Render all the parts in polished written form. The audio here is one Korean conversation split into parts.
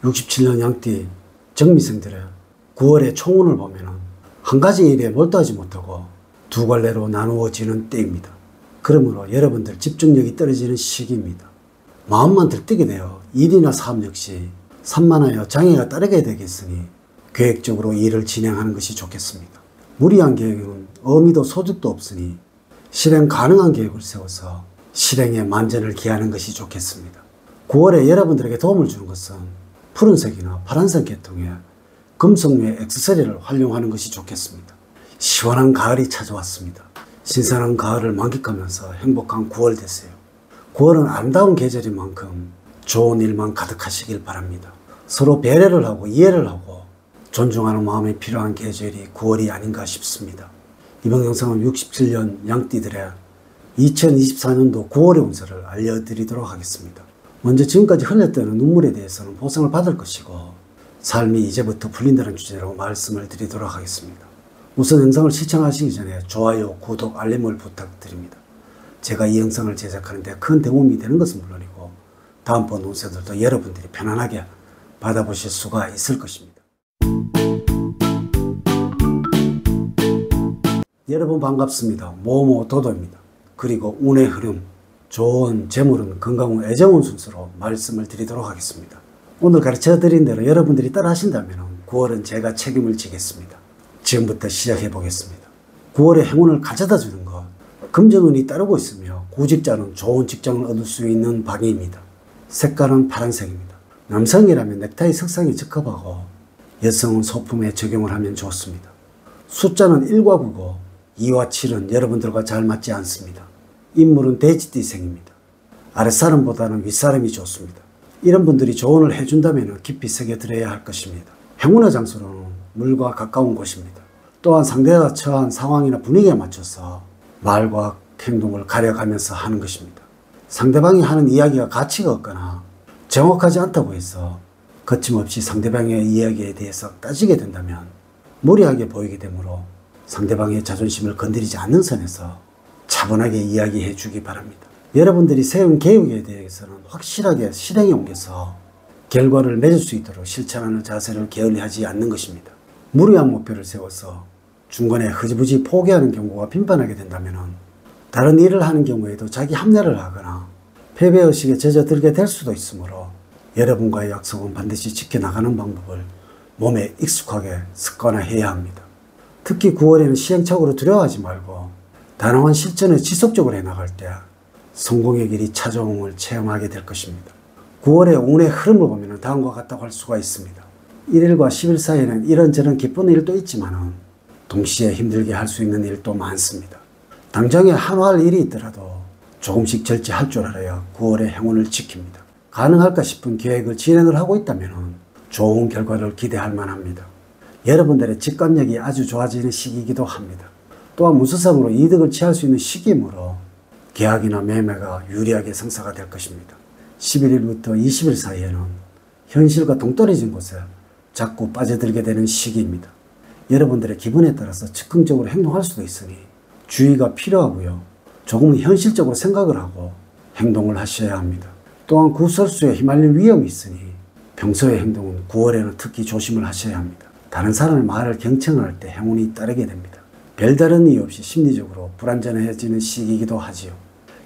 67년 양띠 정미생들의 9월의 총운을 보면은 한 가지 일에 몰두하지 못하고 두 갈래로 나누어지는 때입니다. 그러므로 여러분들 집중력이 떨어지는 시기입니다. 마음만 들뜨게 되어 일이나 사업 역시 산만하여 장애가 따르게 되겠으니 계획적으로 일을 진행하는 것이 좋겠습니다. 무리한 계획은 의미도 소득도 없으니 실행 가능한 계획을 세워서 실행에 만전을 기하는 것이 좋겠습니다. 9월에 여러분들에게 도움을 주는 것은 푸른색이나 파란색 계통의 금속류의 액세서리를 활용하는 것이 좋겠습니다. 시원한 가을이 찾아왔습니다. 신선한 가을을 만끽하면서 행복한 9월 되세요. 9월은 아름다운 계절인 만큼 좋은 일만 가득하시길 바랍니다. 서로 배려를 하고 이해를 하고 존중하는 마음이 필요한 계절이 9월이 아닌가 싶습니다. 이번 영상은 67년 양띠들의 2024년도 9월의 운세를 알려드리도록 하겠습니다. 먼저 지금까지 흘렸던 눈물에 대해서는 보상을 받을 것이고 삶이 이제부터 풀린다는 주제로 말씀을 드리도록 하겠습니다. 우선 영상을 시청하시기 전에 좋아요, 구독, 알림을 부탁드립니다. 제가 이 영상을 제작하는 데 큰 도움이 되는 것은 물론이고 다음번 운세들도 여러분들이 편안하게 받아보실 수가 있을 것입니다. 여러분 반갑습니다. 모모도도입니다. 그리고 운의 흐름, 좋은 재물은 건강운, 애정운 순서로 말씀을 드리도록 하겠습니다. 오늘 가르쳐 드린 대로 여러분들이 따라 하신다면 9월은 제가 책임을 지겠습니다. 지금부터 시작해 보겠습니다. 9월에 행운을 가져다 주는 것, 금전운이 따르고 있으며 구직자는 좋은 직장을 얻을 수 있는 방해입니다. 색깔은 파란색입니다. 남성이라면 넥타이 색상에 적합하고 여성은 소품에 적용을 하면 좋습니다. 숫자는 1과 9고 2와 7은 여러분들과 잘 맞지 않습니다. 인물은 돼지띠생입니다. 아랫사람보다는 윗사람이 좋습니다. 이런 분들이 조언을 해준다면 깊이 새겨들어야 할 것입니다. 행운의 장소는 물과 가까운 곳입니다. 또한 상대가 처한 상황이나 분위기에 맞춰서 말과 행동을 가려가면서 하는 것입니다. 상대방이 하는 이야기가 가치가 없거나 정확하지 않다고 해서 거침없이 상대방의 이야기에 대해서 따지게 된다면 무리하게 보이게 되므로 상대방의 자존심을 건드리지 않는 선에서 차분하게 이야기해 주기 바랍니다. 여러분들이 세운 계획에 대해서는 확실하게 실행에 옮겨서 결과를 맺을 수 있도록 실천하는 자세를 게을리하지 않는 것입니다. 무리한 목표를 세워서 중간에 흐지부지 포기하는 경우가 빈번하게 된다면 다른 일을 하는 경우에도 자기 합리화를 하거나 패배의식에 젖어들게 될 수도 있으므로 여러분과의 약속은 반드시 지켜나가는 방법을 몸에 익숙하게 습관화해야 합니다. 특히 9월에는 시행착오를 두려워하지 말고 단호한 실천을 지속적으로 해나갈 때 성공의 길이 찾아옴을 체험하게 될 것입니다. 9월의 운의 흐름을 보면 다음과 같다고 할 수가 있습니다. 1일과 10일 사이에는 이런저런 기쁜 일도 있지만 동시에 힘들게 할 수 있는 일도 많습니다. 당장에 한화할 일이 있더라도 조금씩 절제할 줄 알아야 9월의 행운을 지킵니다. 가능할까 싶은 계획을 진행을 하고 있다면 좋은 결과를 기대할 만합니다. 여러분들의 직관력이 아주 좋아지는 시기이기도 합니다. 또한 무수성으로 이득을 취할 수 있는 시기이므로 계약이나 매매가 유리하게 성사가 될 것입니다. 11일부터 20일 사이에는 현실과 동떨어진 곳에 자꾸 빠져들게 되는 시기입니다. 여러분들의 기분에 따라서 즉흥적으로 행동할 수도 있으니 주의가 필요하고요. 조금은 현실적으로 생각을 하고 행동을 하셔야 합니다. 또한 구설수에 휘말릴 위험이 있으니 평소의 행동은 9월에는 특히 조심을 하셔야 합니다. 다른 사람의 말을 경청할 때 행운이 따르게 됩니다. 별다른 이유 없이 심리적으로 불안전해지는 시기이기도 하지요.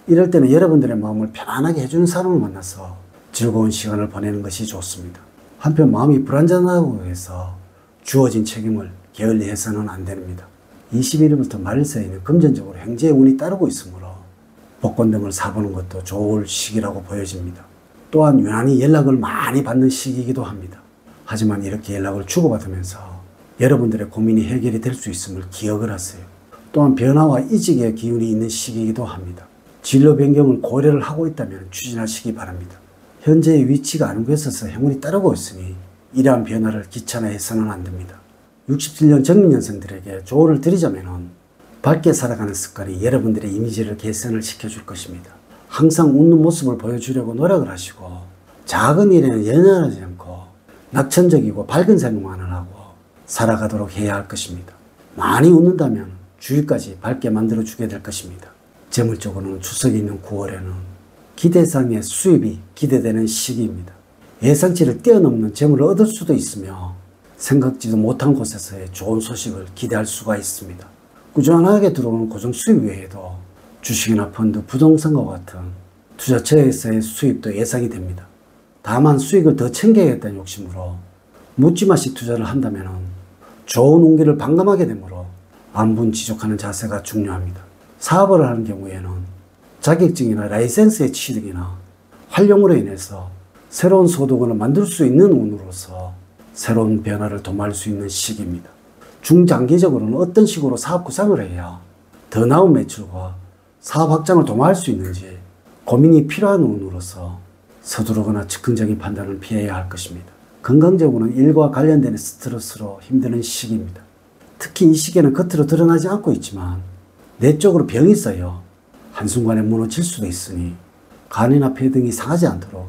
이럴 때는 여러분들의 마음을 편안하게 해주는 사람을 만나서 즐거운 시간을 보내는 것이 좋습니다. 한편 마음이 불안전하다고 해서 주어진 책임을 게을리해서는 안 됩니다. 21일부터 말일 사이에는 금전적으로 행제의 운이 따르고 있으므로 복권 등을 사보는 것도 좋을 시기라고 보여집니다. 또한 유난히 연락을 많이 받는 시기이기도 합니다. 하지만 이렇게 연락을 주고받으면서 여러분들의 고민이 해결이 될 수 있음을 기억을 하세요. 또한 변화와 이직의 기운이 있는 시기이기도 합니다. 진로 변경을 고려를 하고 있다면 추진하시기 바랍니다. 현재의 위치가 아는 곳에 있어서 행운이 따르고 있으니 이러한 변화를 귀찮아해서는 안 됩니다. 67년 정민년생들에게 조언을 드리자면 밝게 살아가는 습관이 여러분들의 이미지를 개선을 시켜줄 것입니다. 항상 웃는 모습을 보여주려고 노력을 하시고 작은 일에는 연연하지 않고 낙천적이고 밝은 생각만을 하고 살아가도록 해야 할 것입니다. 많이 웃는다면 주위까지 밝게 만들어주게 될 것입니다. 재물적으로는 추석이 있는 9월에는 기대상의 수입이 기대되는 시기입니다. 예상치를 뛰어넘는 재물을 얻을 수도 있으며 생각지도 못한 곳에서의 좋은 소식을 기대할 수가 있습니다. 꾸준하게 들어오는 고정 수입 외에도 주식이나 펀드, 부동산과 같은 투자처에서의 수입도 예상이 됩니다. 다만 수익을 더 챙겨야겠다는 욕심으로 묻지마시 투자를 한다면 좋은 운기를 반감하게 되므로 안분지족하는 자세가 중요합니다. 사업을 하는 경우에는 자격증이나 라이센스의 취득이나 활용으로 인해서 새로운 소득을 만들 수 있는 운으로서 새로운 변화를 도모할 수 있는 시기입니다. 중장기적으로는 어떤 식으로 사업 구상을 해야 더 나은 매출과 사업 확장을 도모할 수 있는지 고민이 필요한 운으로서 서두르거나 즉흥적인 판단을 피해야 할 것입니다. 건강적으로는 일과 관련된 스트레스로 힘드는 시기입니다. 특히 이 시기에는 겉으로 드러나지 않고 있지만 내적으로 병이 쌓여 한순간에 무너질 수도 있으니 간이나 폐 등이 상하지 않도록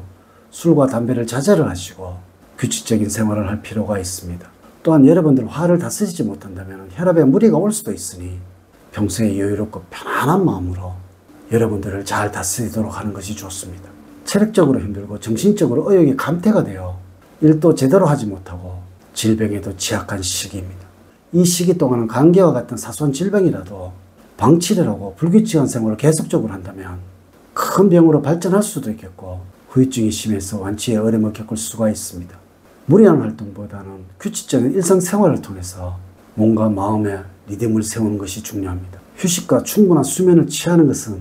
술과 담배를 자제를 하시고 규칙적인 생활을 할 필요가 있습니다. 또한 여러분들 화를 다스리지 못한다면 혈압에 무리가 올 수도 있으니 평소에 여유롭고 편안한 마음으로 여러분들을 잘 다스리도록 하는 것이 좋습니다. 체력적으로 힘들고 정신적으로 의욕이 감퇴가 되어 일도 제대로 하지 못하고 질병에도 취약한 시기입니다. 이 시기 동안은 감기와 같은 사소한 질병이라도 방치를 하고 불규칙한 생활을 계속적으로 한다면 큰 병으로 발전할 수도 있겠고 후유증이 심해서 완치에 어려움을 겪을 수가 있습니다. 무리한 활동보다는 규칙적인 일상생활을 통해서 몸과 마음의 리듬을 세우는 것이 중요합니다. 휴식과 충분한 수면을 취하는 것은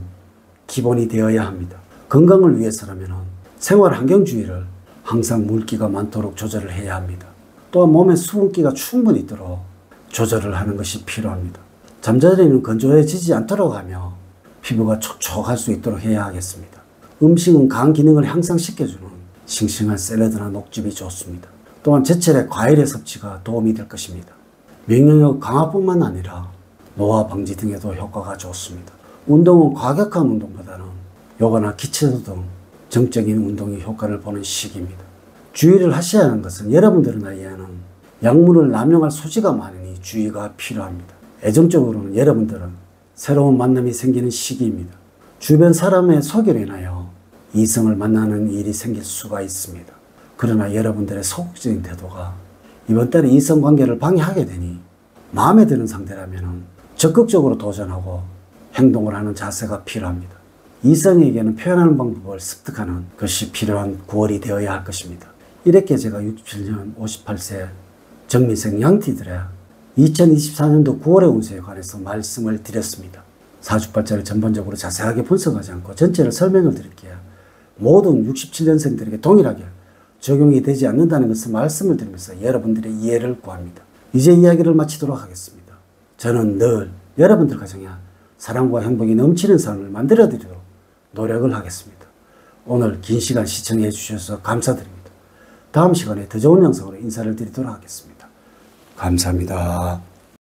기본이 되어야 합니다. 건강을 위해서라면 생활 환경주의를 항상 물기가 많도록 조절을 해야 합니다. 또한 몸에 수분기가 충분히 있도록 조절을 하는 것이 필요합니다. 잠자리는 건조해지지 않도록 하며 피부가 촉촉할 수 있도록 해야 하겠습니다. 음식은 간 기능을 향상시켜주는 싱싱한 샐러드나 녹즙이 좋습니다. 또한 제철의 과일의 섭취가 도움이 될 것입니다. 면역력 강화뿐만 아니라 노화 방지 등에도 효과가 좋습니다. 운동은 과격한 운동보다는 요가나 기체도 등 정적인 운동이 효과를 보는 시기입니다. 주의를 하셔야 하는 것은 여러분들 나이에는 약물을 남용할 소지가 많으니 주의가 필요합니다. 애정적으로는 여러분들은 새로운 만남이 생기는 시기입니다. 주변 사람의 소개로 인하여 이성을 만나는 일이 생길 수가 있습니다. 그러나 여러분들의 소극적인 태도가 이번 달에 이성관계를 방해하게 되니 마음에 드는 상대라면 적극적으로 도전하고 행동을 하는 자세가 필요합니다. 이성에게는 표현하는 방법을 습득하는 것이 필요한 9월이 되어야 할 것입니다. 이렇게 제가 67년 58세 정민생 양띠들의 2024년도 9월의 운세에 관해서 말씀을 드렸습니다. 사주팔자를 전반적으로 자세하게 분석하지 않고 전체를 설명을 드릴게요. 모든 67년생들에게 동일하게 적용이 되지 않는다는 것을 말씀을 드리면서 여러분들의 이해를 구합니다. 이제 이야기를 마치도록 하겠습니다. 저는 늘 여러분들 가정에 사랑과 행복이 넘치는 삶을 만들어 드리도록 노력을 하겠습니다. 오늘 긴 시간 시청해 주셔서 감사드립니다. 다음 시간에 더 좋은 영상으로 인사를 드리도록 하겠습니다. 감사합니다.